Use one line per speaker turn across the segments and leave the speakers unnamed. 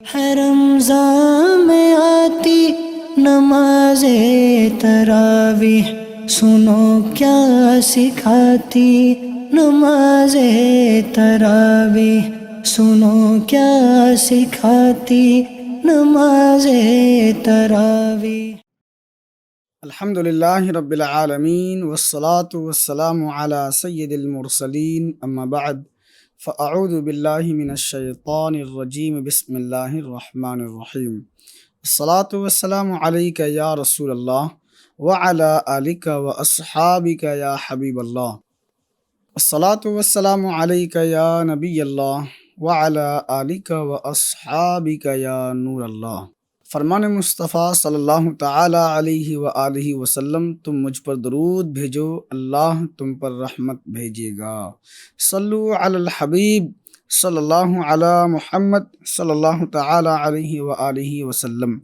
ہے رمضان میں آتی نماز تراویح، سنو کیا سکھاتی نماز تراویح، سنو کیا سکھاتی نماز تراویح۔
الحمد للہ رب العالمین والصلاة والسلام علی سید المرسلین، اما بعد فاعوذ باللہ من الشیطان الرجیم، بسم اللہ الرحمن الرحیم۔ الصلاة والسلام علیک یا رسول اللہ وعلی آلک واصحابک یا حبیب اللہ۔ الصلاة والسلام علیک یا نبی اللہ وعلی آلک واصحابک یا نور اللہ۔ فرمان مصطفیٰ صلی اللہ تعالی علیہ وآلہ وسلم، تم مجھ پر درود بھیجو، اللہ تم پر رحمت بھیجے گا۔ صلو علی الحبیب صلی اللہ علی محمد صلی اللہ تعالی علیہ وآلہ وسلم۔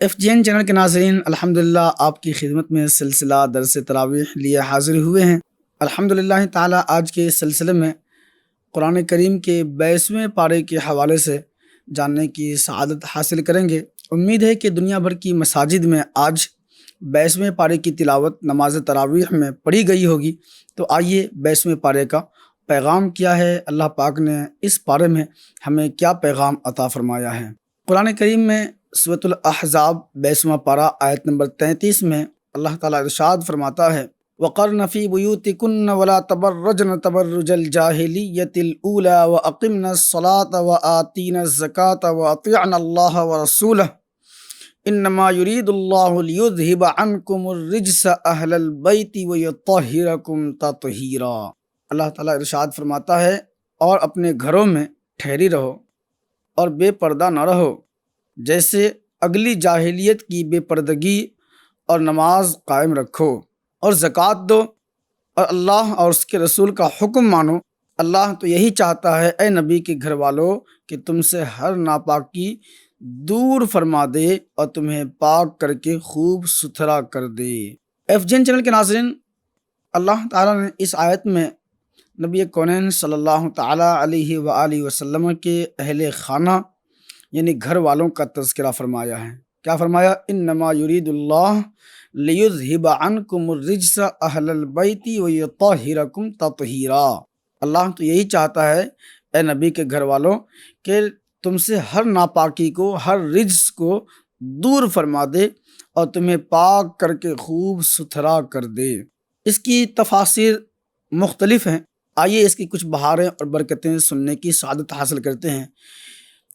FGN چینل کے ناظرین، الحمدللہ آپ کی خدمت میں سلسلہ درس تراویح لیے حاضر ہوئے ہیں۔ الحمدللہ تعالی آج کے اس سلسلے میں قرآن کریم کے 22ویں پارے کے حوالے سے جاننے کی سعادت حاصل کریں گے۔ امید ہے کہ دنیا بھر کی مساجد میں آج 22ویں پارے کی تلاوت نماز تراویح میں پڑھی گئی ہوگی، تو آئیے 22ویں پارے کا پیغام کیا ہے، اللہ پاک نے اس پارے میں ہمیں کیا پیغام عطا فرمایا ہے۔ قرآن کریم میں سورۃ الاحزاب 22واں پارہ آیت نمبر 33 میں اللہ تعالیٰ ارشاد فرماتا ہے، وَقَرْنَ فِي بُيُوتِكُنَّ وَلَا تَبَرَّجْنَ تَبَرُّجَ الْجَاهِلِيَّةِ الْأُولَى وَأَقِمْنَ الصَّلَاةَ وَآتِينَ الزَّكَاةَ وَأَطِيعْنَ اللَّهَ وَرَسُولَهُ إِنَّمَا يُرِيدُ اللَّهُ لِيُذْهِبَ عَنْكُمُ الرِّجْسَ أَهْلَ الْبَيْتِ وَيُطَهِّرَكُمْ تَطْهِيرًا۔ اللہ تعالیٰ ارشاد فرماتا ہے، اور اپنے گھروں میں ٹھہری رہو اور بے پردہ نہ رہو، جیسے اگلی جاہلیت کی بے پردگی، اور نماز قائم رکھو اور زکوٰۃ دو اور اللہ اور اس کے رسول کا حکم مانو۔ اللہ تو یہی چاہتا ہے اے نبی کے گھر والوں کہ تم سے ہر ناپاکی دور فرما دے اور تمہیں پاک کر کے خوب ستھرا کر دے۔ FGN چینل کے ناظرین، اللہ تعالیٰ نے اس آیت میں نبی کونین صلی اللہ تعالیٰ علیہ وآلہ وسلم کے اہل خانہ یعنی گھر والوں کا تذکرہ فرمایا ہے۔ کیا فرمایا؟ انما یرید اللہ لیذہب عنکم الرجس اہل البیت ویطہرکم تطہیرا۔ اللہ تو یہی چاہتا ہے اے نبی کے گھر والوں کہ تم سے ہر ناپاکی کو، ہر رجس کو دور فرما دے اور تمہیں پاک کر کے خوب ستھرا کر دے۔ اس کی تفاسیر مختلف ہیں، آئیے اس کی کچھ بہاریں اور برکتیں سننے کی سعادت حاصل کرتے ہیں۔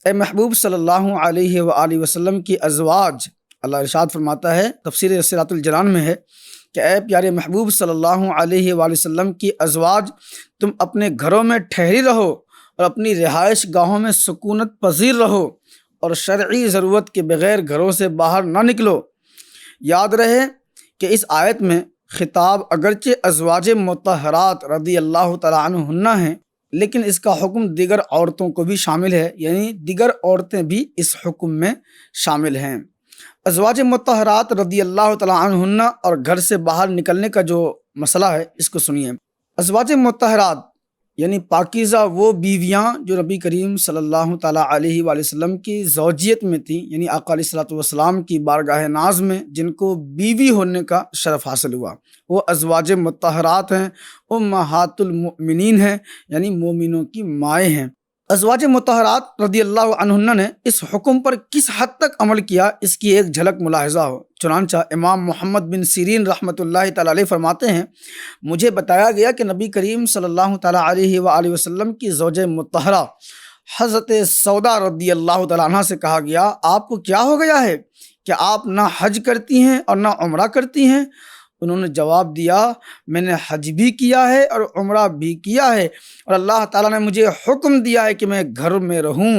اے محبوب صلی اللہ علیہ وآلہ وسلم کی ازواج، اللہ ارشاد فرماتا ہے، تفسیر صراط الجنان میں ہے کہ اے پیارے محبوب صلی اللہ علیہ وآلہ وسلم کی ازواج، تم اپنے گھروں میں ٹھہری رہو اور اپنی رہائش گاہوں میں سکونت پذیر رہو اور شرعی ضرورت کے بغیر گھروں سے باہر نہ نکلو۔ یاد رہے کہ اس آیت میں خطاب اگرچہ ازواج مطہرات رضی اللہ تعالیٰ عنہن ہیں، لیکن اس کا حکم دیگر عورتوں کو بھی شامل ہے، یعنی دیگر عورتیں بھی اس حکم میں شامل ہیں۔ ازواج مطہرات رضی اللہ تعالیٰ عنہن اور گھر سے باہر نکلنے کا جو مسئلہ ہے، اس کو سنیے۔ ازواج مطہرات یعنی پاکیزہ وہ بیویاں جو نبی کریم صلی اللہ تعالیٰ علیہ وآلہ وسلم کی زوجیت میں تھیں، یعنی آقا علیہ الصلوۃ والسلام کی بارگاہ ناز میں جن کو بیوی ہونے کا شرف حاصل ہوا، وہ ازواج مطہرات ہیں، امہات المؤمنین ہیں، یعنی مومنوں کی مائیں ہیں۔ ازواج مطہرات رضی اللہ عنہن نے اس حکم پر کس حد تک عمل کیا، اس کی ایک جھلک ملاحظہ ہو۔ چنانچہ امام محمد بن سیرین رحمۃ اللہ تعالیٰ علیہ فرماتے ہیں، مجھے بتایا گیا کہ نبی کریم صلی اللہ تعالیٰ علیہ وآلہ وسلم کی زوج مطہرہ حضرت سودا رضی اللہ تعالیٰ عنہ سے کہا گیا، آپ کو کیا ہو گیا ہے کہ آپ نہ حج کرتی ہیں اور نہ عمرہ کرتی ہیں؟ انہوں نے جواب دیا، میں نے حج بھی کیا ہے اور عمرہ بھی کیا ہے، اور اللہ تعالیٰ نے مجھے حکم دیا ہے کہ میں گھر میں رہوں۔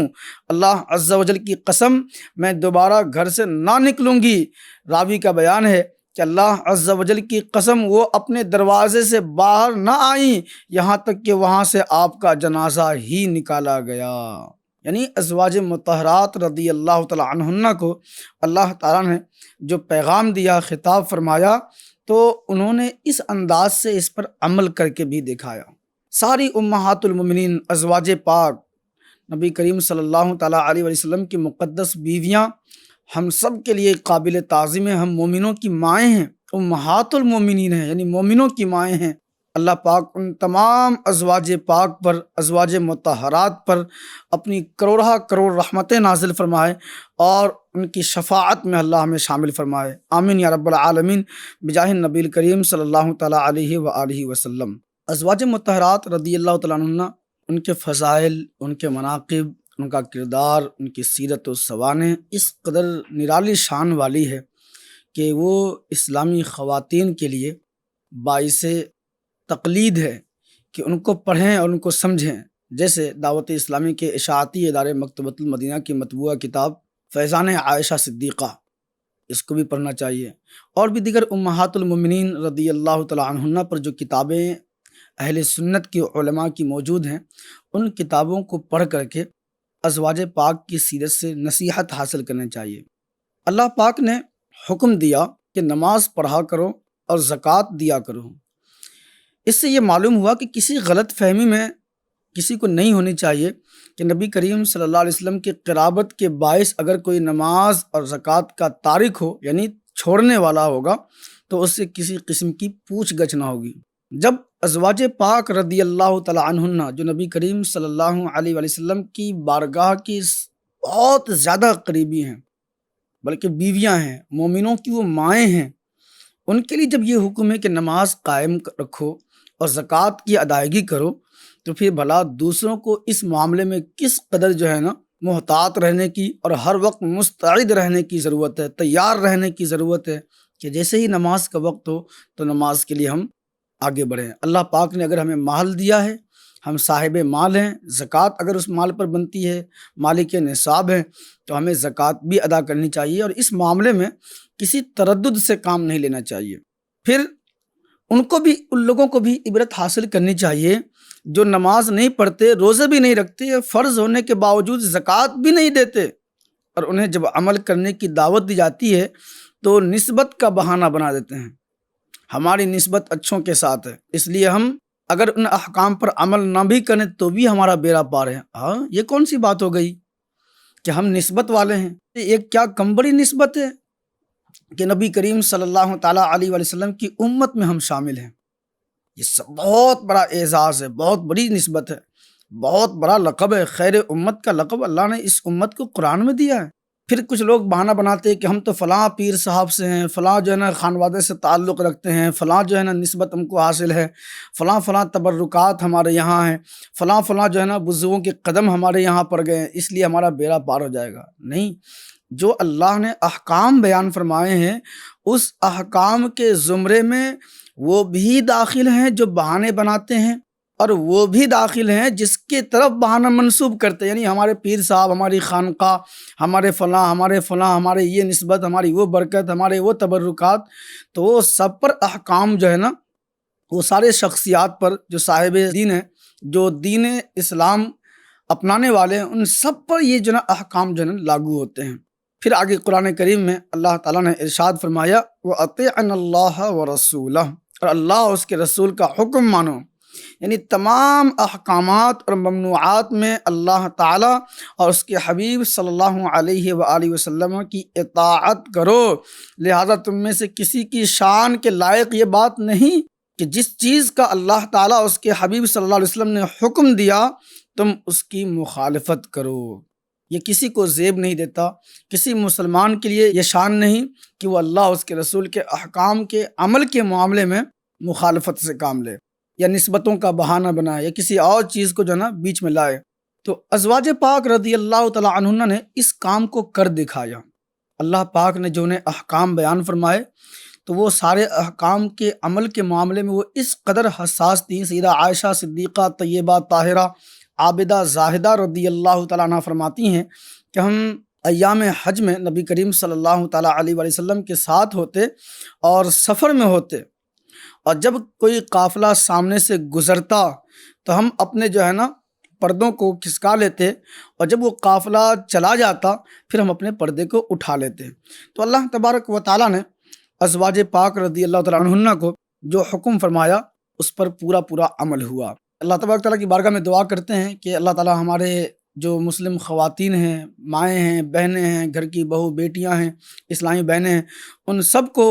اللہ عز و جل کی قسم، میں دوبارہ گھر سے نہ نکلوں گی۔ راوی کا بیان ہے کہ اللہ عز و جل کی قسم، وہ اپنے دروازے سے باہر نہ آئیں یہاں تک کہ وہاں سے آپ کا جنازہ ہی نکالا گیا۔ یعنی ازواج مطہرات رضی اللہ تعالیٰ عنہن کو اللہ تعالیٰ نے جو پیغام دیا، خطاب فرمایا، تو انہوں نے اس انداز سے اس پر عمل کر کے بھی دکھایا۔ ساری امہات المومنین ازواج پاک نبی کریم صلی اللہ تعالیٰ علیہ وسلم کی مقدس بیویاں ہم سب کے لیے قابل تعظیم ہیں، ہم مومنوں کی مائیں ہیں، امہات المومنین ہیں، یعنی مومنوں کی مائیں ہیں۔ اللہ پاک ان تمام ازواج پاک پر، ازواج مطہرات پر اپنی کروڑہ کروڑ رحمتیں نازل فرمائے اور ان کی شفاعت میں اللہ ہمیں شامل فرمائے، آمین یا رب العالمین، بجاہ النبی الکریم صلی اللہ تعالیٰ علیہ وآلہ وسلم۔ ازواج مطہرات رضی اللہ تعالیٰ عنہ، ان کے فضائل، ان کے مناقب، ان کا کردار، ان کی سیرت و سوانح اس قدر نرالی شان والی ہے کہ وہ اسلامی خواتین کے لیے باعث تقلید ہے کہ ان کو پڑھیں اور ان کو سمجھیں۔ جیسے دعوت اسلامی کے اشاعتی ادارے مکتبۃ المدینہ کی مطبوعہ کتاب فیضان عائشہ صدیقہ، اس کو بھی پڑھنا چاہیے، اور بھی دیگر امہات المومنین رضی اللہ تعالیٰ عنہن پر جو کتابیں اہل سنت کے علماء کی موجود ہیں، ان کتابوں کو پڑھ کر کے ازواج پاک کی سیرت سے نصیحت حاصل کرنا چاہیے۔ اللہ پاک نے حکم دیا کہ نماز پڑھا کرو اور زکوٰۃ دیا کرو۔ اس سے یہ معلوم ہوا کہ کسی غلط فہمی میں کسی کو نہیں ہونی چاہیے کہ نبی کریم صلی اللہ علیہ وسلم کی قرابت کے باعث اگر کوئی نماز اور زکوٰۃ کا تارک ہو، یعنی چھوڑنے والا ہوگا، تو اس سے کسی قسم کی پوچھ گچھ نہ ہوگی۔ جب ازواج پاک رضی اللہ تعالیٰ عنہن، جو نبی کریم صلی اللہ علیہ وسلم کی بارگاہ کی بہت زیادہ قریبی ہیں، بلکہ بیویاں ہیں، مومنوں کی وہ مائیں ہیں، ان کے لیے جب یہ حکم ہے کہ نماز قائم رکھو اور زکوٰۃ کی ادائیگی کرو، تو پھر بھلا دوسروں کو اس معاملے میں کس قدر محتاط رہنے کی اور ہر وقت مستعد رہنے کی ضرورت ہے، تیار رہنے کی ضرورت ہے کہ جیسے ہی نماز کا وقت ہو تو نماز کے لیے ہم آگے بڑھیں۔ اللہ پاک نے اگر ہمیں مال دیا ہے، ہم صاحب مال ہیں، زکوٰۃ اگر اس مال پر بنتی ہے، مالک نصاب ہیں، تو ہمیں زکوٰۃ بھی ادا کرنی چاہیے اور اس معاملے میں کسی تردد سے کام نہیں لینا چاہیے۔ پھر ان لوگوں کو بھی عبرت حاصل کرنی چاہیے جو نماز نہیں پڑھتے، روزے بھی نہیں رکھتے، فرض ہونے کے باوجود زکوٰۃ بھی نہیں دیتے، اور انہیں جب عمل کرنے کی دعوت دی جاتی ہے تو نسبت کا بہانہ بنا دیتے ہیں، ہماری نسبت اچھوں کے ساتھ ہے، اس لیے ہم اگر ان احکام پر عمل نہ بھی کریں تو بھی ہمارا بیڑا پار ہے۔ یہ کون سی بات ہو گئی کہ ہم نسبت والے ہیں؟ ایک کیا کم بڑی نسبت ہے کہ نبی کریم صلی اللہ تعالیٰ علیہ وسلم کی امت میں ہم شامل ہیں۔ یہ سب بہت بڑا اعزاز ہے، بہت بڑی نسبت ہے، بہت بڑا لقب ہے، خیر امت کا لقب اللہ نے اس امت کو قرآن میں دیا ہے۔ پھر کچھ لوگ بہانہ بناتے ہیں کہ ہم تو فلاں پیر صاحب سے ہیں، فلاں خانوادے سے تعلق رکھتے ہیں، فلاں نسبت ہم کو حاصل ہے، فلاں تبرکات ہمارے یہاں ہیں، فلاں بزرگوں کے قدم ہمارے یہاں پڑ گئے ہیں، اس لیے ہمارا بیڑا پار ہو جائے گا۔ نہیں، جو اللہ نے احکام بیان فرمائے ہیں اس احکام کے زمرے میں وہ بھی داخل ہیں جو بہانے بناتے ہیں، اور وہ بھی داخل ہیں جس کے طرف بہانہ منسوب کرتے ہیں، یعنی ہمارے پیر صاحب، ہماری خانقاہ، ہمارے فلاں، ہمارے یہ نسبت، ہماری وہ برکت، ہمارے وہ تبرکات، تو وہ سب پر احکام وہ سارے شخصیات پر جو صاحب دین ہیں، جو دین اسلام اپنانے والے ہیں، ان سب پر یہ احکام لاگو ہوتے ہیں۔ پھر آگے قرآن کریم میں اللہ تعالیٰ نے ارشاد فرمایا وَأَطِیعْنَ اللَّهَ وَرَسُولَهُ، اور اللہ اور اس کے رسول کا حکم مانو، یعنی تمام احکامات اور ممنوعات میں اللہ تعالیٰ اور اس کے حبیب صلی اللہ علیہ وآلہ وسلم کی اطاعت کرو۔ لہذا تم میں سے کسی کی شان کے لائق یہ بات نہیں کہ جس چیز کا اللہ تعالیٰ اور اس کے حبیب صلی اللہ علیہ وسلم نے حکم دیا تم اس کی مخالفت کرو۔ یہ کسی کو زیب نہیں دیتا، کسی مسلمان کے لیے یہ شان نہیں کہ وہ اللہ اور اس کے رسول کے احکام کے عمل کے معاملے میں مخالفت سے کام لے، یا نسبتوں کا بہانہ بنائے، یا کسی اور چیز کو بیچ میں لائے۔ تو ازواج پاک رضی اللہ تعالیٰ عنہن نے اس کام کو کر دکھایا۔ اللہ پاک نے جو انہیں احکام بیان فرمائے تو وہ سارے احکام کے عمل کے معاملے میں وہ اس قدر حساس تھیں۔ سیدہ عائشہ صدیقہ طیبہ طاہرہ عابدہ زاہدہ رضی اللہ تعالیٰ عنہ فرماتی ہیں کہ ہم ایام حج میں نبی کریم صلی اللہ تعالیٰ علیہ وسلم کے ساتھ ہوتے اور سفر میں ہوتے، اور جب کوئی قافلہ سامنے سے گزرتا تو ہم اپنے پردوں کو کھسکا لیتے، اور جب وہ قافلہ چلا جاتا پھر ہم اپنے پردے کو اٹھا لیتے۔ تو اللہ تبارک و تعالیٰ نے ازواج پاک رضی اللہ تعالیٰ عنہن کو جو حکم فرمایا اس پر پورا عمل ہوا۔ اللہ تبارک تعالیٰ کی بارگاہ میں دعا کرتے ہیں کہ اللہ تعالیٰ ہمارے جو مسلم خواتین ہیں، مائیں ہیں، بہنیں ہیں، گھر کی بہو بیٹیاں ہیں، اسلامی بہنیں ہیں، ان سب کو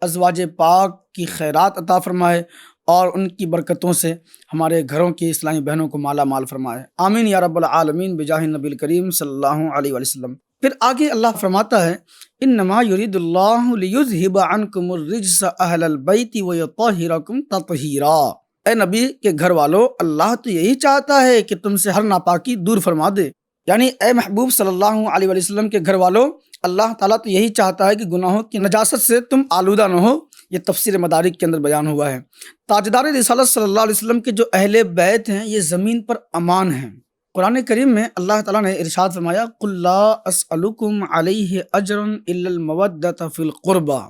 ازواج پاک کی خیرات عطا فرمائے اور ان کی برکتوں سے ہمارے گھروں کی اسلامی بہنوں کو مالا مال فرمائے، آمین یا رب العالمین بجاہ نبی الکریم صلی اللہ علیہ وسلم۔ پھر آگے اللہ فرماتا ہے انما یرید اللہ لیذھب عنکم الرجس اہل البیت ویطہرکم تطہیرا۔ اے نبی کے گھر والو، اللہ تو یہی چاہتا ہے کہ تم سے ہر ناپاکی دور فرما دے، یعنی اے محبوب صلی اللہ علیہ وسلم کے گھر والو، اللہ تعالیٰ تو یہی چاہتا ہے کہ گناہوں کی نجاست سے تم آلودہ نہ ہو۔ یہ تفسیر مدارک کے اندر بیان ہوا ہے۔ تاجدار رسالت صلی اللہ علیہ وسلم کے جو اہل بیت ہیں یہ زمین پر امان ہیں۔ قرآن کریم میں اللہ تعالیٰ نے ارشاد فرمایا قُلْ لَا أَسْأَلُكُمْ عَلَيْهِ أَجْرًا إِلَّا الْمَوَدَّةَ فِي الْقُرْبَى۔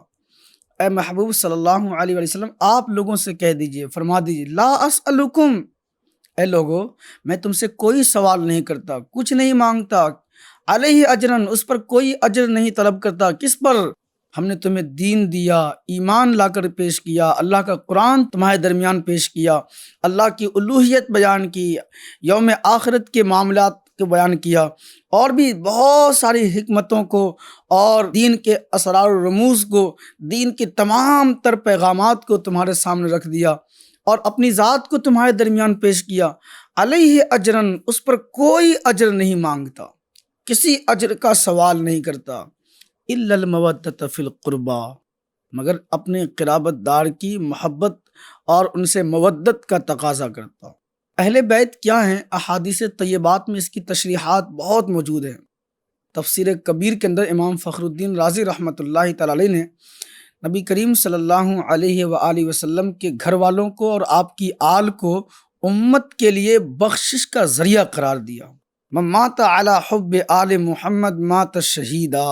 اے محبوب صلی اللہ علیہ وسلم آپ لوگوں سے کہہ دیجئے، فرما دیجئے، لا اسألکم، اے لوگو میں تم سے کوئی سوال نہیں کرتا، کچھ نہیں مانگتا، علیہ اجرن اس پر کوئی اجر نہیں طلب کرتا۔ کس پر؟ ہم نے تمہیں دین دیا، ایمان لا کر پیش کیا، اللہ کا قرآن تمہارے درمیان پیش کیا، اللہ کی الوہیت بیان کی، یوم آخرت کے معاملات کو بیان کیا، اور بھی بہت ساری حکمتوں کو اور دین کے اسرار و رموز کو، دین کے تمام تر پیغامات کو تمہارے سامنے رکھ دیا اور اپنی ذات کو تمہارے درمیان پیش کیا۔ علیہ اجرن اس پر کوئی اجر نہیں مانگتا، کسی اجر کا سوال نہیں کرتا، الا المودۃ فی القربى مگر اپنے قرابت دار کی محبت اور ان سے مودت کا تقاضا کرتا۔ اہل بیت کیا ہیں؟ احادیث طیبات میں اس کی تشریحات بہت موجود ہیں۔ تفسیر کبیر کے اندر امام فخر الدین رازی رحمۃ اللہ تعالی علیہ نے نبی کریم صلی اللہ علیہ وآلہ وسلم کے گھر والوں کو اور آپ کی آل کو امت کے لیے بخشش کا ذریعہ قرار دیا۔ من مات علی حب آل محمد مات شہیدا،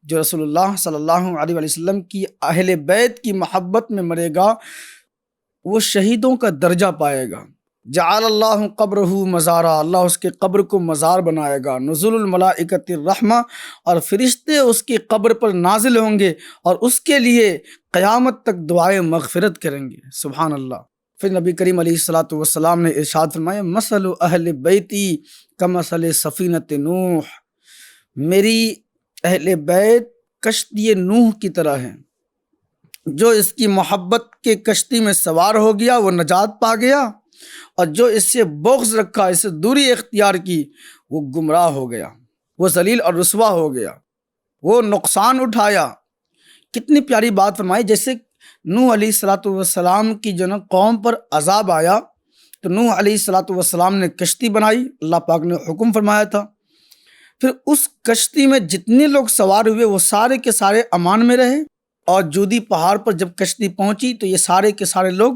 جو رسول اللہ صلی اللہ علیہ وسلم کی اہل بیت کی محبت میں مرے گا وہ شہیدوں کا درجہ پائے گا۔ جعل اللہ قبرہ مزارا، اللہ اس کے قبر کو مزار بنائے گا۔ نزول الملائکۃ الرحمہ، اور فرشتے اس کی قبر پر نازل ہوں گے اور اس کے لیے قیامت تک دعائے مغفرت کریں گے۔ سبحان اللہ۔ پھر نبی کریم علیہ الصلوۃ والسلام نے ارشاد فرمایا مثل اہل بیتی کمثل سفینۃ نوح، میری اہل بیت کشتی نوح کی طرح ہیں، جو اس کی محبت کے کشتی میں سوار ہو گیا وہ نجات پا گیا، اور جو اس سے بغض رکھا، اس سے دوری اختیار کی، وہ گمراہ ہو گیا، وہ ذلیل اور رسوا ہو گیا، وہ نقصان اٹھایا۔ کتنی پیاری بات فرمائی، جیسے نوح علیہ الصلوۃ والسلام کی جو قوم پر عذاب آیا تو نوح علیہ الصلوۃ والسلام نے کشتی بنائی، اللہ پاک نے حکم فرمایا تھا، پھر اس کشتی میں جتنے لوگ سوار ہوئے وہ سارے کے سارے امان میں رہے، اور جودی پہاڑ پر جب کشتی پہنچی تو یہ سارے کے سارے لوگ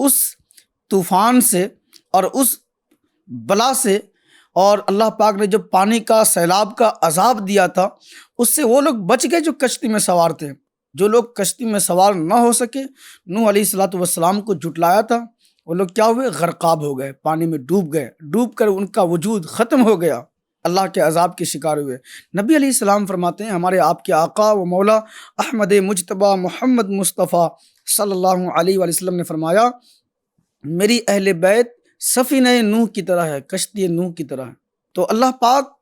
اس طوفان سے اور اس بلا سے، اور اللہ پاک نے جو پانی کا سیلاب کا عذاب دیا تھا اس سے وہ لوگ بچ گئے جو کشتی میں سوار تھے۔ جو لوگ کشتی میں سوار نہ ہو سکے، نوح علیہ الصلوۃ والسلام کو جھٹلایا تھا، وہ لوگ کیا ہوئے؟ غرقاب ہو گئے، پانی میں ڈوب گئے، ڈوب کر ان کا وجود ختم ہو گیا، اللہ کے عذاب کے شکار ہوئے۔ نبی علیہ السلام فرماتے ہیں ہمارے آپ کے آقا و مولا احمد مجتبیٰ محمد مصطفیٰ صلی اللہ علیہ وآلہ وسلم نے فرمایا میری اہل بیت سفینہ نوح کی طرح ہے، کشتی نوح کی طرح ہے۔ تو اللہ پاک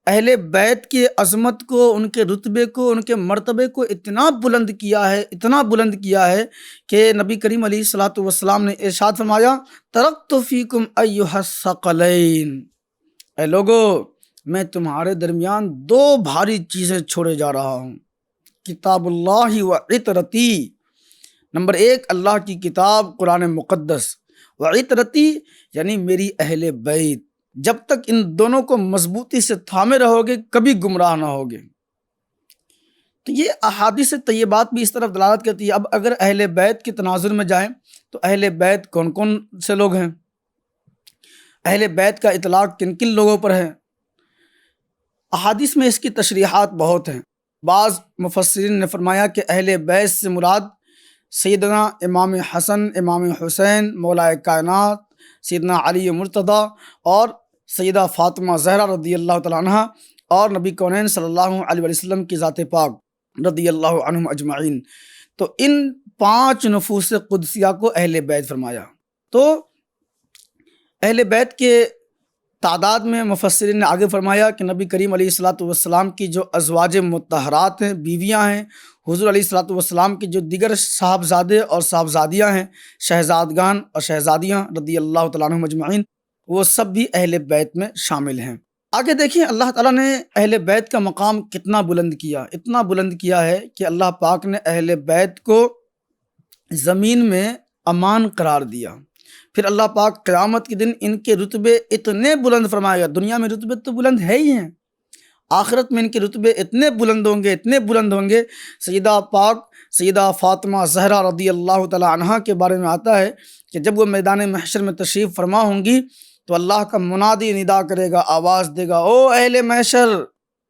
اہل بیت کی عظمت کو، ان کے رتبے کو، ان کے مرتبے کو اتنا بلند کیا ہے، اتنا بلند کیا ہے کہ نبی کریم علیہ الصلوۃ والسلام نے ارشاد فرمایا ترکت فیکم ایھا الثقلین، اے لوگو میں تمہارے درمیان دو بھاری چیزیں چھوڑے جا رہا ہوں، کتاب اللہ و عطرتی، نمبر ایک اللہ کی کتاب قرآن مقدس، و عطرتی یعنی میری اہل بیت، جب تک ان دونوں کو مضبوطی سے تھامے رہو گے کبھی گمراہ نہ ہوگے۔ تو یہ احادیث طیبات بھی اس طرف دلالت کرتی ہے۔ اب اگر اہل بیت کے تناظر میں جائیں تو اہل بیت کون کون سے لوگ ہیں، اہل بیت کا اطلاق کن کن لوگوں پر ہے؟ احادیث میں اس کی تشریحات بہت ہیں۔ بعض مفسرین نے فرمایا کہ اہل بیت سے مراد سیدنا امام حسن، امام حسین، مولا کائنات سیدنا علی مرتضیٰ اور سیدہ فاطمہ زہرا رضی اللہ تعالیٰ عنہ، اور نبی کونین صلی اللہ علیہ وسلم کی ذات پاک رضی اللہ عنہم اجمعین۔ تو ان 5 نفوس قدسیہ کو اہل بیت فرمایا۔ تو اہل بیت کے تعداد میں مفسرین نے آگے فرمایا کہ نبی کریم علیہ الصلاۃ والسلام کی جو ازواج مطہرات ہیں، بیویاں ہیں، حضور علیہ الصلاۃ والسلام کے جو دیگر صاحبزادے اور صاحبزادیاں ہیں، شہزادگان اور شہزادیاں رضی اللہ تعالیٰ عنہم اجمعین، وہ سب بھی اہل بیت میں شامل ہیں۔ آگے دیکھیں اللہ تعالیٰ نے اہل بیت کا مقام کتنا بلند کیا، اتنا بلند کیا ہے کہ اللہ پاک نے اہل بیت کو زمین میں امان قرار دیا۔ پھر اللہ پاک قیامت کے دن ان کے رتبے اتنے بلند فرمائے گا۔ دنیا میں رتبے تو بلند ہے ہی ہیں، آخرت میں ان کے رتبے اتنے بلند ہوں گے، اتنے بلند ہوں گے۔ سیدہ فاطمہ زہرا رضی اللہ تعالی عنہا کے بارے میں آتا ہے کہ جب وہ میدان محشر میں تشریف فرما ہوں گی تو اللہ کا منادی ندا کرے گا، آواز دے گا، او اہل محشر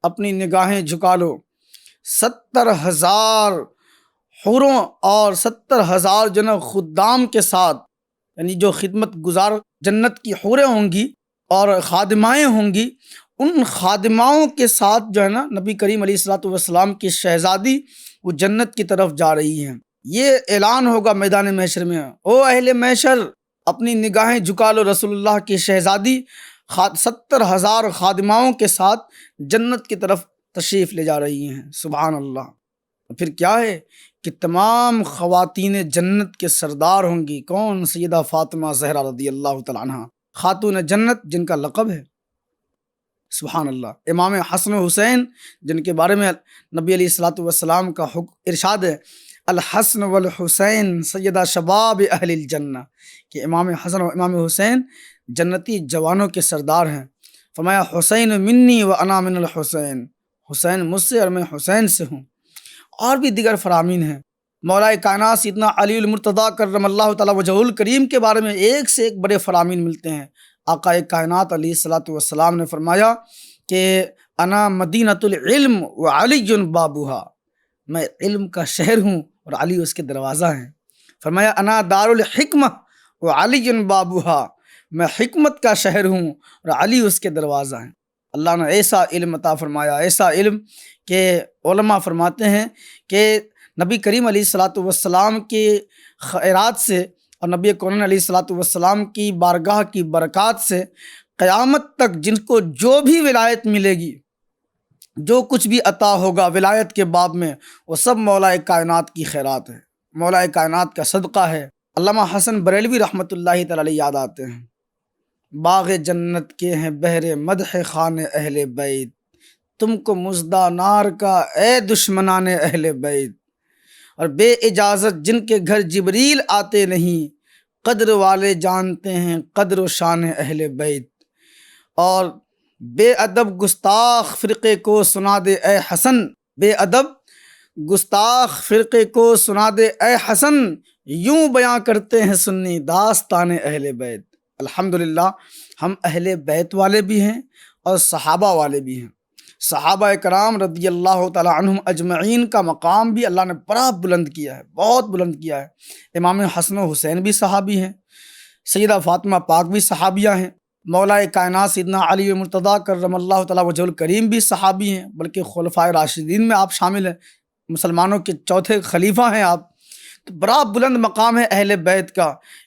اپنی نگاہیں جھکا لو۔ 70,000 حوروں اور 70,000 جو نا خدام کے ساتھ، یعنی جو خدمت گزار جنت کی حوریں ہوں گی اور خادمائیں ہوں گی، ان خادماؤں کے ساتھ جو ہے نا نبی کریم علیہ الصلوۃ والسلام کی شہزادی وہ جنت کی طرف جا رہی ہیں۔ یہ اعلان ہوگا میدان محشر میں، او اہل محشر اپنی نگاہیں جھکا لو، رسول اللہ کی شہزادی 70,000 خادماؤں کے ساتھ جنت کی طرف تشریف لے جا رہی ہیں۔ سبحان اللہ۔ پھر کیا ہے کہ تمام خواتین جنت کے سردار ہوں گی۔ کون؟ سیدہ فاطمہ زہرا رضی اللہ تعالیٰ عنہ، خاتون جنت جن کا لقب ہے۔ سبحان اللہ۔ امام حسن و حسین جن کے بارے میں نبی علیہ الصلوۃ والسلام کا ارشاد ہے، الحسن والحسین سیدہ شباب اہل الجنہ، کہ امام حسن و امام حسین جنتی جوانوں کے سردار ہیں۔ فرمایا حسین منی و انا من الحسین، حسین مجھ سے اور میں حسین سے ہوں۔ اور بھی دیگر فرامین ہیں۔ مولا کائنات سیدنا علی المرتضیٰ کرم اللہ تعالیٰ وجہہ الکریم کے بارے میں ایک سے ایک بڑے فرامین ملتے ہیں۔ آقا کائنات علیہ الصلوۃ والسلام نے فرمایا کہ انا مدینۃ العلم و علی بابوہا، میں علم کا شہر ہوں اور علی اس کے دروازہ ہیں۔ فرمایا انا دار الحکمہ و علی بابوہا، میں حکمت کا شہر ہوں اور علی اس کے دروازہ ہیں۔ اللہ نے ایسا علم عطا فرمایا، ایسا علم کہ علماء فرماتے ہیں کہ نبی کریم علیہ الصلوۃ والسلام کے خیرات سے اور نبی کون علیہ الصلوۃ والسلام کی بارگاہ کی برکات سے قیامت تک جن کو جو بھی ولایت ملے گی، جو کچھ بھی عطا ہوگا ولایت کے باب میں، وہ سب مولا کائنات کی خیرات ہے، مولا کائنات کا صدقہ ہے۔ علامہ حسن بریلوی رحمۃ اللہ تعالی علیہ یاد آتے ہیں، باغ جنت کے ہیں بہر مدح خان اہل بیت، تم کو مژدہ نار کا اے دشمنان اہل بیت، اور بے اجازت جن کے گھر جبریل آتے نہیں، قدر والے جانتے ہیں قدر و شان اہل بیت، اور بے ادب گستاخ فرقے کو سنا دے اے حسن، بے ادب گستاخ فرقے کو سنا دے اے حسن، یوں بیاں کرتے ہیں سنی داستان اہل بیت۔ الحمدللہ ہم اہل بیت والے بھی ہیں اور صحابہ والے بھی ہیں۔ صحابہ کرام رضی اللہ تعالی عنہم اجمعین کا مقام بھی اللہ نے بڑا بلند کیا ہے، بہت بلند کیا ہے۔ امام حسن و حسین بھی صحابی ہیں، سیدہ فاطمہ پاک بھی صحابیہ ہیں، مولا کائنات سیدنا علی المرتضیٰ کرم اللہ تعالی وجہ الکریم بھی صحابی ہیں، بلکہ خلفائے راشدین میں آپ شامل ہیں، مسلمانوں کے چوتھے خلیفہ ہیں آپ۔ تو بڑا بلند مقام ہے اہل بیت کا،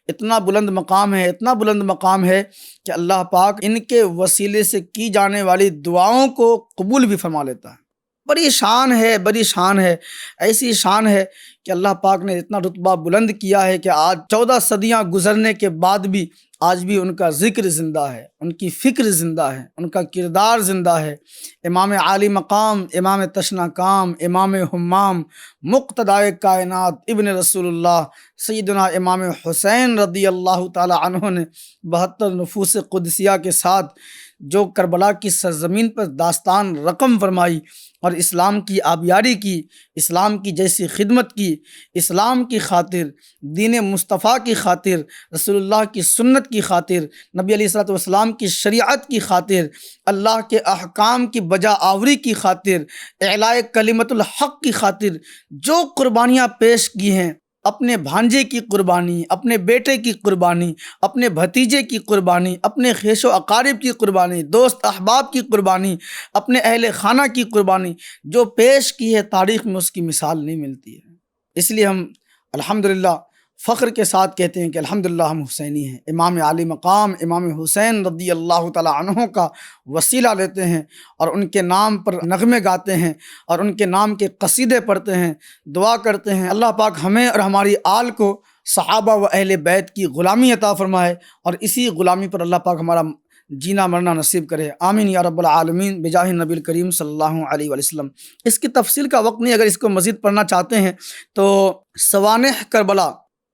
اتنا بلند مقام ہے، اتنا بلند مقام ہے کہ اللہ پاک ان کے وسیلے سے کی جانے والی دعاؤں کو قبول بھی فرما لیتا ہے۔ بڑی شان ہے، بڑی شان ہے، ایسی شان ہے کہ اللہ پاک نے اتنا رتبہ بلند کیا ہے کہ آج 14 صدیاں گزرنے کے بعد بھی آج بھی ان کا ذکر زندہ ہے، ان کی فکر زندہ ہے، ان کا کردار زندہ ہے۔ امام عالی مقام، امام تشنہ کام، امام حمام، مقتدائے کائنات ابن رسول اللہ سیدنا امام حسین رضی اللہ تعالی عنہ نے 72 نفوس قدسیہ کے ساتھ جو کربلا کی سرزمین پر داستان رقم فرمائی اور اسلام کی آبیاری کی، اسلام کی جیسی خدمت کی، اسلام کی خاطر، دین مصطفیٰ کی خاطر، رسول اللہ کی سنت کی خاطر، نبی علیہ الصلوۃ والسلام کی شریعت کی خاطر، اللہ کے احکام کی بجا آوری کی خاطر، اعلاء کلمت الحق کی خاطر جو قربانیاں پیش کی ہیں، اپنے بھانجے کی قربانی، اپنے بیٹے کی قربانی، اپنے بھتیجے کی قربانی، اپنے خیش و اقارب کی قربانی، دوست احباب کی قربانی، اپنے اہل خانہ کی قربانی جو پیش کی ہے، تاریخ میں اس کی مثال نہیں ملتی ہے۔ اس لیے ہم الحمدللہ فخر کے ساتھ کہتے ہیں کہ الحمدللہ ہم حسینی ہیں، امام عالی مقام امام حسین رضی اللہ تعالیٰ عنہ کا وسیلہ لیتے ہیں اور ان کے نام پر نغمے گاتے ہیں اور ان کے نام کے قصیدے پڑھتے ہیں، دعا کرتے ہیں اللہ پاک ہمیں اور ہماری آل کو صحابہ و اہل بیت کی غلامی عطا فرمائے اور اسی غلامی پر اللہ پاک ہمارا جینا مرنا نصیب کرے، آمین یا رب العالمین بجاہ نبی الکریم صلی اللہ علیہ وسلم۔ اس کی تفصیل کا وقت نہیں، اگر اس کو مزید پڑھنا چاہتے ہیں تو سوانح کربلا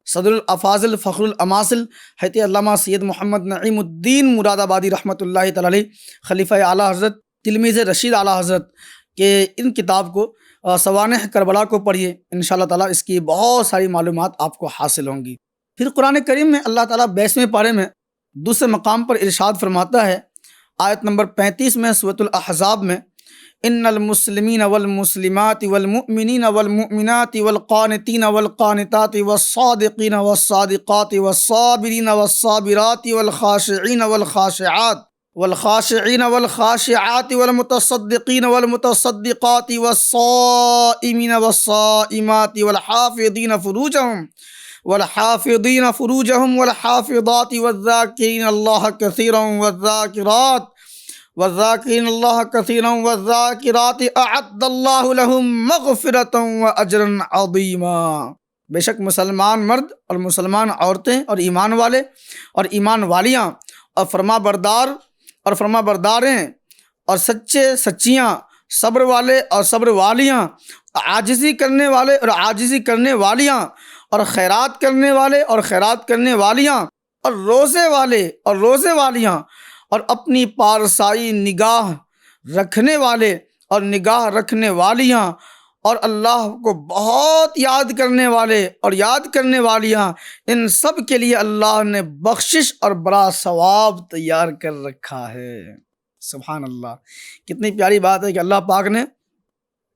صدر الافاضل فخر الاماثل حضرت علامہ سید محمد نعیم الدین مراد آبادی رحمۃ اللہ تعالی علیہ خلیفہ اعلیٰ حضرت تلمیذ رشید اعلیٰ حضرت کے ان کتاب کو سوانح کربلا کو پڑھیے، انشاءاللہ تعالیٰ اس کی بہت ساری معلومات آپ کو حاصل ہوں گی۔ پھر قرآن کریم میں اللہ تعالیٰ 22ویں پارے میں دوسرے مقام پر ارشاد فرماتا ہے، آیت نمبر 35 میں سورۃ الاحزاب میں، ان المسلمین والمسلمات والمؤمنین والمؤمنات والقانتین والقانتات والصادقین والصادقات والصابرین والصابرات والخاشعین والخاشعات والخاشعین والخاشعات والمتصدقین والمتصدقات والصائمین والصائمات والحافظین فروجهم والحافظات والذاکرین اللہ کثیرا والذاکرات والذاکرات اعد اللہ لهم مغفرۃ واجرا عظیما۔ بے شک مسلمان مرد اور مسلمان عورتیں اور ایمان والے اور ایمان والیاں اور فرما برداریں اور سچے سچیاں، صبر والے اور صبر والیاں، عاجزی کرنے والے اور عاجزی کرنے والیاں، اور خیرات کرنے والے اور خیرات کرنے والیاں، اور روزے والے اور روزے والیاں، اور اپنی پارسائی نگاہ رکھنے والے اور نگاہ رکھنے والیاں، اور اللہ کو بہت یاد کرنے والے اور یاد کرنے والیاں، ان سب کے لیے اللہ نے بخشش اور بڑا ثواب تیار کر رکھا ہے۔ سبحان اللہ، کتنی پیاری بات ہے کہ اللہ پاک نے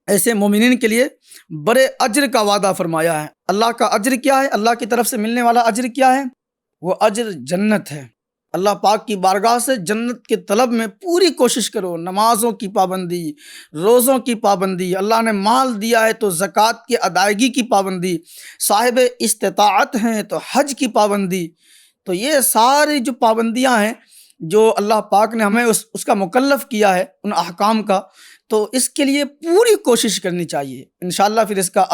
ایسے مومنین کے لیے بڑے اجر کا وعدہ فرمایا ہے۔ اللہ کا اجر کیا ہے؟ اللہ کی طرف سے ملنے والا اجر کیا ہے؟ وہ اجر جنت ہے۔ اللہ پاک کی بارگاہ سے جنت کے طلب میں پوری کوشش کرو، نمازوں کی پابندی، روزوں کی پابندی، اللہ نے مال دیا ہے تو زکوٰۃ کی ادائیگی کی پابندی، صاحب استطاعت ہیں تو حج کی پابندی، تو یہ ساری جو پابندیاں ہیں جو اللہ پاک نے ہمیں اس کا مکلف کیا ہے ان احکام کا، تو اس کے لیے پوری کوشش کرنی چاہیے انشاءاللہ۔ پھر اس کا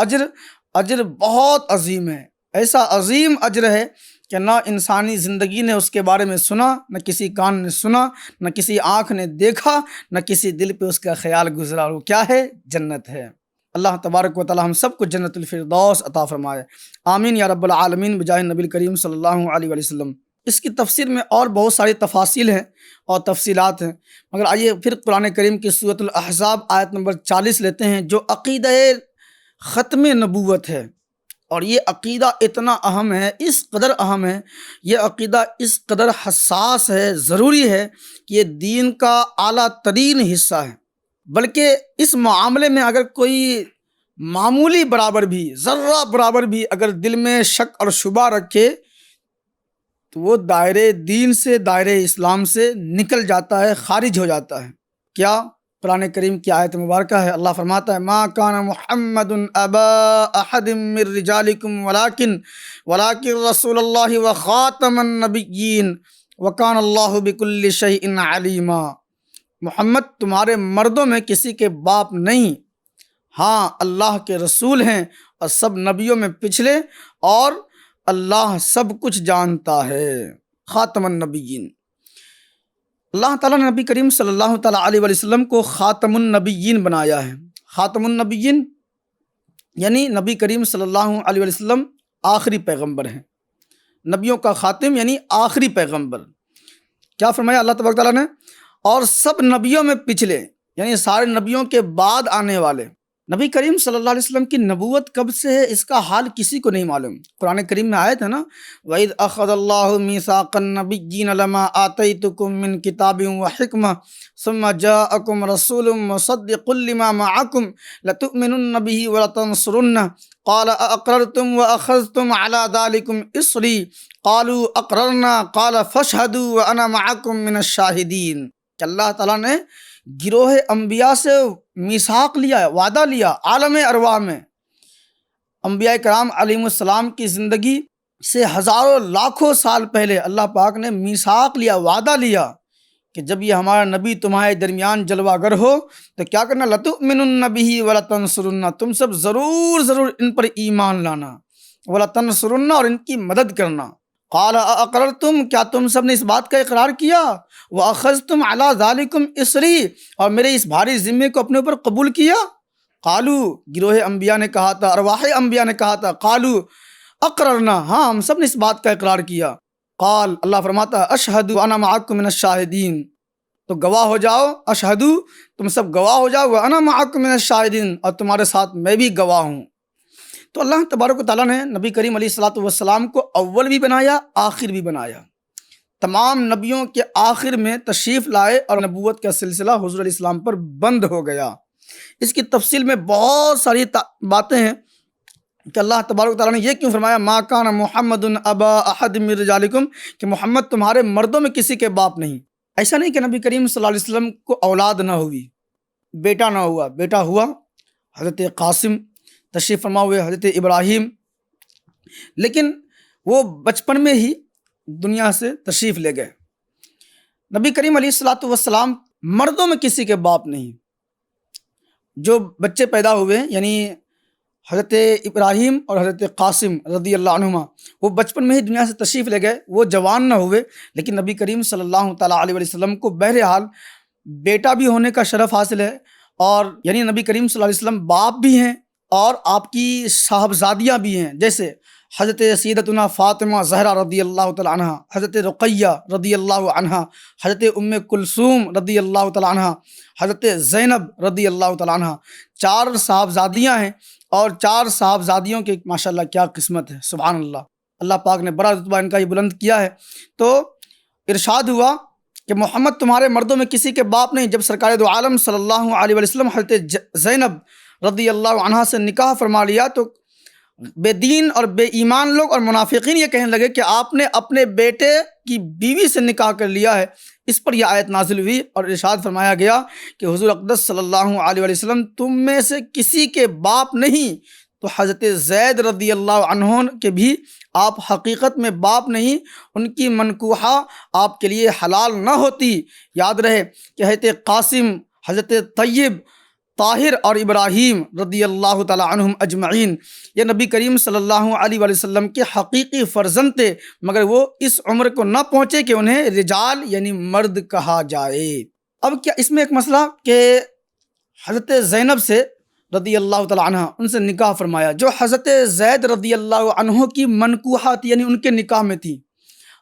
اجر بہت عظیم ہے، ایسا عظیم اجر ہے کہ نہ انسانی زندگی نے اس کے بارے میں سنا، نہ کسی کان نے سنا، نہ کسی آنکھ نے دیکھا، نہ کسی دل پہ اس کا خیال گزرا۔ وہ کیا ہے؟ جنت ہے۔ اللہ تبارک و تعالی ہم سب کو جنت الفردوس عطا فرمائے، آمین یا رب العالمین بجاہ نبی کریم صلی اللہ علیہ وسلم۔ اس کی تفسیر میں اور بہت ساری تفاصیل ہیں اور تفصیلات ہیں، مگر آئیے پھر قرآن کریم کی سورۃ الاحزاب آیت نمبر 40 لیتے ہیں، جو عقیدہ ختم نبوت ہے۔ اور یہ عقیدہ اتنا اہم ہے، اس قدر اہم ہے، یہ عقیدہ اس قدر حساس ہے، ضروری ہے کہ یہ دین کا اعلیٰ ترین حصہ ہے۔ بلکہ اس معاملے میں اگر کوئی معمولی برابر بھی، ذرہ برابر بھی اگر دل میں شک اور شبہ رکھے تو وہ دائرے دین سے، دائرے اسلام سے نکل جاتا ہے، خارج ہو جاتا ہے۔ کیا؟ قرآن کریم کی آیت مبارکہ ہے، اللہ فرماتا ہے ما کان محمد ابا احد من رجالکم ولکن رسول اللہ وخاتم النبیین وکان اللہ بکل شیء علیما۔ محمد تمہارے مردوں میں کسی کے باپ نہیں، ہاں اللہ کے رسول ہیں اور سب نبیوں میں پچھلے، اور اللہ سب کچھ جانتا ہے۔ خاتم النبیین، اللہ تعالیٰ نے نبی کریم صلی اللہ تعالیٰ علیہ وسلم کو خاتم النبیین بنایا ہے۔ خاتم النبیین یعنی نبی کریم صلی اللہ علیہ وسلم آخری پیغمبر ہیں، نبیوں کا خاتم یعنی آخری پیغمبر۔ کیا فرمایا اللہ تبارک تعالیٰ نے؟ اور سب نبیوں میں پچھلے، یعنی سارے نبیوں کے بعد آنے والے۔ نبی کریم صلی اللہ علیہ وسلم کی نبوت کب سے ہے اس کا حال کسی کو نہیں معلوم۔ قرآن کریم میں آیت ہے نا، وَإِذْ أَخَذَ اللَّهُ مِيثَاقَ النَّبِيِّينَ لَمَا آتَيْتُكُم مِّن كِتَابٍ وَحِكْمَةٍ ثُمَّ جَاءَكُمْ رَسُولٌ مُّصَدِّقٌ لِّمَا مَعَكُمْ لَتُؤْمِنُنَّ بِهِ وَلَتَنصُرُنَّهُ قَالَ أَأَقْرَرْتُمْ وَأَخَذْتُمْ عَلَىٰ ذَٰلِكُمْ إِصْرِي قَالُوا أَقْرَرْنَا قَالَ فَاشْهَدُوا وَأَنَا مَعَكُمْ مِنَ الشَّاهِدِينَ۔ کہ اللہ تعالیٰ نے گروہ انبیاء سے میثاق لیا، وعدہ لیا عالم ارواح میں۔ انبیاء کرام علیہم السلام کی زندگی سے ہزاروں لاکھوں سال پہلے اللہ پاک نے میثاق لیا، وعدہ لیا کہ جب یہ ہمارا نبی تمہارے درمیان جلوہ گر ہو تو کیا کرنا، لَتُؤْمِنُنَّ بِهِ وَلَتَنْصُرُنَّ، تم سب ضرور ان پر ایمان لانا، وَلَتَنْصُرُنَّ، اور ان کی مدد کرنا۔ قَالَ أَأَقْرَرْتُمْ، کیا تم سب نے اس بات کا اقرار کیا، وَأَخَذْتُمْ عَلَىٰ ذَلِكُمْ إِصْرِي، اور میرے اس بھاری ذمے کو اپنے اوپر قبول کیا۔ قالو، گروہ انبیاء نے کہا تھا، ارواح انبیاء نے کہا تھا، قالو اقررنا، ہاں ہم سب نے اس بات کا اقرار کیا۔ قال، اللہ فرماتا اشہد وانا معکم من الشاہدین، تو گواہ ہو جاؤ، اشہدو، تم سب گواہ ہو جاؤ، وانا معکم من الشاہدین، اور تمہارے ساتھ میں بھی گواہ ہوں۔ تو اللہ تبارک و تعالیٰ نے نبی کریم علیہ الصلوۃ والسلام کو اول بھی بنایا، آخر بھی بنایا۔ تمام نبیوں کے آخر میں تشریف لائے اور نبوت کا سلسلہ حضور علیہ السلام پر بند ہو گیا۔ اس کی تفصیل میں بہت ساری باتیں ہیں کہ اللہ تبارک و تعالیٰ نے یہ کیوں فرمایا، ما کان محمد ابا احد من رجالکم، کہ محمد تمہارے مردوں میں کسی کے باپ نہیں۔ ایسا نہیں کہ نبی کریم صلی اللہ علیہ وسلم کو اولاد نہ ہوئی، بیٹا نہ ہوا، بیٹا ہوا، حضرت قاسم تشریف فرما ہوئے، حضرت ابراہیم، لیکن وہ بچپن میں ہی دنیا سے تشریف لے گئے۔ نبی کریم علیہ الصلوۃ والسلام مردوں میں کسی کے باپ نہیں۔ جو بچے پیدا ہوئے یعنی حضرت ابراہیم اور حضرت قاسم رضی اللہ عنہما، وہ بچپن میں ہی دنیا سے تشریف لے گئے، وہ جوان نہ ہوئے، لیکن نبی کریم صلی اللہ تعالیٰ علیہ وسلم کو بہرحال بیٹا بھی ہونے کا شرف حاصل ہے، اور یعنی نبی کریم صلی اللہ علیہ وسلم باپ بھی ہیں اور آپ کی صاحبزادیاں بھی ہیں، جیسے حضرت سیدتنا فاطمہ زہرا رضی اللہ تعالیٰ عنہ، حضرت رقیہ رضی اللہ عنہ، حضرت ام کلثوم رضی اللہ تعالیٰ عنہ، حضرت زینب رضی اللہ تعالیٰ عنہ، 4 صاحبزادیاں ہیں، اور 4 صاحبزادیوں کی ماشاءاللہ کیا قسمت ہے، سبحان اللہ، اللہ پاک نے بڑا رتبہ ان کا یہ بلند کیا ہے۔ تو ارشاد ہوا کہ محمد تمہارے مردوں میں کسی کے باپ نہیں۔ جب سرکار دو عالم صلی اللہ علیہ وسلم حضرت زینب رضی اللہ عنہا سے نکاح فرما لیا تو بے دین اور بے ایمان لوگ اور منافقین یہ کہنے لگے کہ آپ نے اپنے بیٹے کی بیوی سے نکاح کر لیا ہے۔ اس پر یہ آیت نازل ہوئی اور ارشاد فرمایا گیا کہ حضور اقدس صلی اللہ علیہ وسلم تم میں سے کسی کے باپ نہیں، تو حضرت زید رضی اللہ عنہ کے بھی آپ حقیقت میں باپ نہیں، ان کی منکوحہ آپ کے لیے حلال نہ ہوتی۔ یاد رہے کہ حضرت قاسم، حضرت طیب، طاہر اور ابراہیم رضی اللہ تعالی عنہم اجمعین یہ نبی کریم صلی اللہ علیہ وسلم کے حقیقی فرزند تھے، مگر وہ اس عمر کو نہ پہنچے کہ انہیں رجال یعنی مرد کہا جائے۔ اب کیا اس میں ایک مسئلہ کہ حضرت زینب سے رضی اللہ تعالی عنہ ان سے نکاح فرمایا، جو حضرت زید رضی اللہ عنہ کی منکوحہ تھی یعنی ان کے نکاح میں تھی۔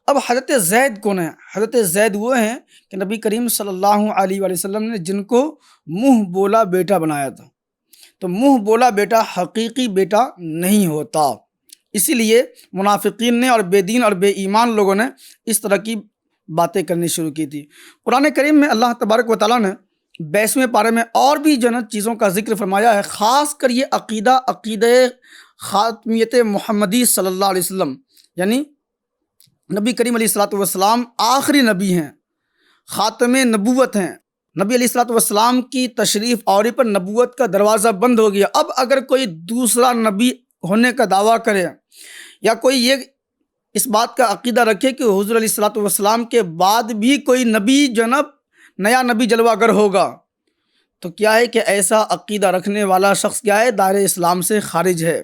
اب حضرت زید کون ہیں؟ حضرت زید وہ ہیں کہ نبی کریم صلی اللہ علیہ وسلم نے جن کو منہ بولا بیٹا بنایا تھا۔ تو منہ بولا بیٹا حقیقی بیٹا نہیں ہوتا، اسی لیے منافقین نے اور بے دین اور بے ایمان لوگوں نے اس طرح کی باتیں کرنی شروع کی تھی۔ قرآن کریم میں اللہ تبارک و تعالیٰ نے 22ویں پارے میں اور بھی جو ہے چیزوں کا ذکر فرمایا ہے، خاص کر یہ عقیدہ خاتمیت محمدی صلی اللہ علیہ وسلم، یعنی نبی کریم علیہ الصلوۃ والسلام آخری نبی ہیں، خاتم نبوت ہیں۔ نبی علیہ الصلوۃ والسلام کی تشریف آوری پر نبوت کا دروازہ بند ہو گیا۔ اب اگر کوئی دوسرا نبی ہونے کا دعویٰ کرے یا کوئی یہ اس بات کا عقیدہ رکھے کہ حضور علیہ الصلوۃ والسلام کے بعد بھی کوئی نبی نیا نبی جلوہ گر ہوگا، تو کیا ہے کہ ایسا عقیدہ رکھنے والا شخص کیا ہے، دائرہ اسلام سے خارج ہے۔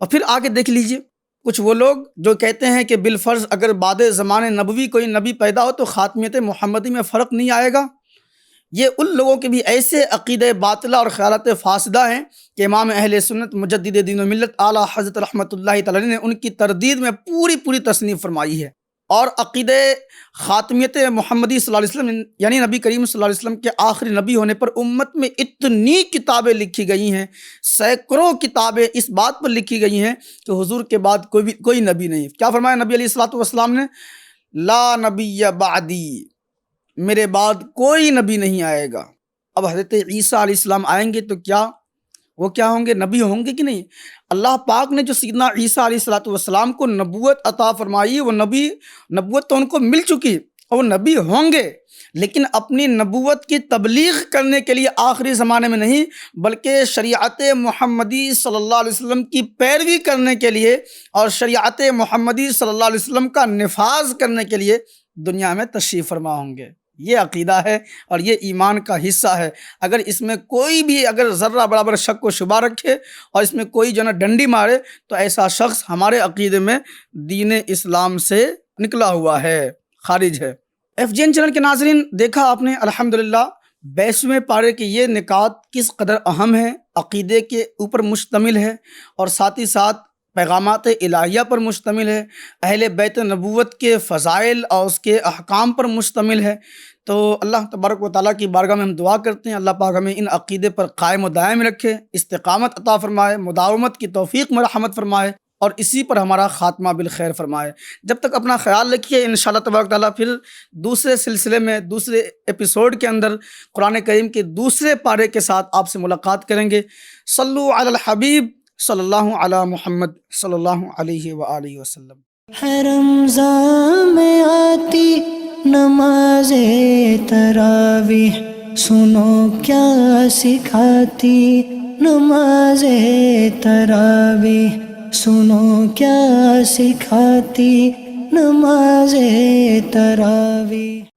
اور پھر آگے دیکھ لیجئے، کچھ وہ لوگ جو کہتے ہیں کہ بالفرض اگر بعد زمان نبوی کوئی نبی پیدا ہو تو خاتمیت محمدی میں فرق نہیں آئے گا۔ یہ ان لوگوں کے بھی ایسے عقیدہ باطلہ اور خیالات فاسدہ ہیں کہ امام اہل سنت مجدد دین و ملت اعلیٰ حضرت رحمۃ اللہ تعالی نے ان کی تردید میں پوری تصنیف فرمائی ہے۔ اور عقیدہ خاتمیت محمدی صلی اللہ علیہ وسلم یعنی نبی کریم صلی اللہ علیہ وسلم کے آخری نبی ہونے پر امت میں اتنی کتابیں لکھی گئی ہیں، سینکڑوں کتابیں اس بات پر لکھی گئی ہیں کہ حضور کے بعد کوئی نبی نہیں۔ کیا فرمایا نبی علیہ الصلوۃ والسلام نے؟ لا نبی بعدی، میرے بعد کوئی نبی نہیں آئے گا۔ اب حضرت عیسیٰ علیہ السلام آئیں گے تو وہ کیا ہوں گے؟ نبی ہوں گے کہ نہیں؟ اللہ پاک نے جو سیدنا عیسیٰ علیہ الصلوۃ والسلام کو نبوت عطا فرمائی، وہ نبوت تو ان کو مل چکی، اور وہ نبی ہوں گے لیکن اپنی نبوت کی تبلیغ کرنے کے لیے آخری زمانے میں نہیں، بلکہ شریعت محمدی صلی اللہ علیہ وسلم کی پیروی کرنے کے لیے اور شریعت محمدی صلی اللہ علیہ وسلم کا نفاذ کرنے کے لیے دنیا میں تشریف فرما ہوں گے۔ یہ عقیدہ ہے اور یہ ایمان کا حصہ ہے۔ اگر اس میں کوئی بھی اگر ذرہ برابر شک و شبہ رکھے اور اس میں کوئی جو ہے نا ڈنڈی مارے تو ایسا شخص ہمارے عقیدے میں دین اسلام سے نکلا ہوا ہے، خارج ہے۔ ایف جی این چینل کے ناظرین، دیکھا آپ نے الحمدللہ 22ویں پارے کے یہ نکات کس قدر اہم ہیں، عقیدے کے اوپر مشتمل ہے اور ساتھ ہی ساتھ پیغامات الہیہ پر مشتمل ہے، اہل بیت نبوت کے فضائل اور اس کے احکام پر مشتمل ہے۔ تو اللہ تبارک و تعالیٰ کی بارگاہ میں ہم دعا کرتے ہیں اللہ پاک ہمیں ان عقیدے پر قائم و دائم رکھے، استقامت عطا فرمائے، مداومت کی توفیق مرحمت فرمائے اور اسی پر ہمارا خاتمہ بالخیر فرمائے۔ جب تک اپنا خیال رکھیے، انشاءاللہ تبارک تعالیٰ پھر دوسرے سلسلے میں دوسرے ایپیسوڈ کے اندر قرآن کریم کے دوسرے پارے کے ساتھ آپ سے ملاقات کریں گے۔ صلو علی الحبیب صلی اللہ علی محمد صلی اللہ علیہ وآلہ وسلم۔
ہے رمضان میں آتی نماز تراویح، سنو کیا سکھاتی نماز تراویح، سنو کیا سکھاتی نماز تراویح۔